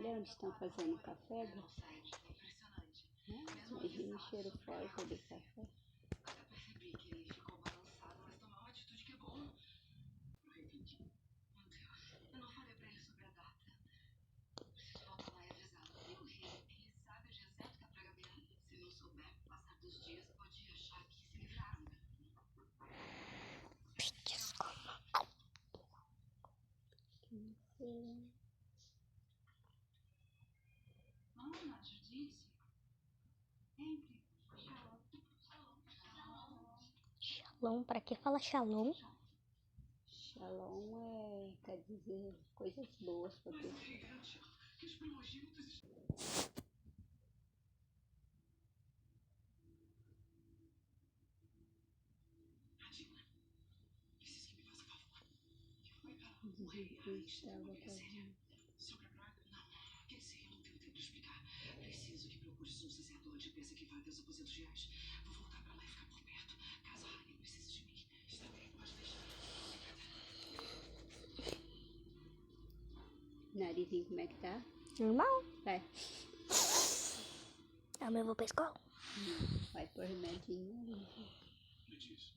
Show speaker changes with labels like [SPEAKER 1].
[SPEAKER 1] Olha onde estão fazendo café, Gu. Imagina o cheiro forte do café.
[SPEAKER 2] Shalom, pra que fala shalom?
[SPEAKER 1] Shalom quer dizer coisas boas para pessoa. Dizem que estava com a gente.
[SPEAKER 3] Sobre a praga? Não. Quer dizer, eu não tenho tempo de explicar. Preciso que procures um sacerdote e peça que vá até os aposentos reais. Vou voltar pra lá e ficar por perto. Caso a rainha precise de mim. Está bem, pode deixar.
[SPEAKER 1] Narizinho, como é que tá?
[SPEAKER 2] Normal.
[SPEAKER 1] Vai.
[SPEAKER 2] Amanhã eu vou pra escola.
[SPEAKER 1] Vai por remedinho.
[SPEAKER 3] Letícia.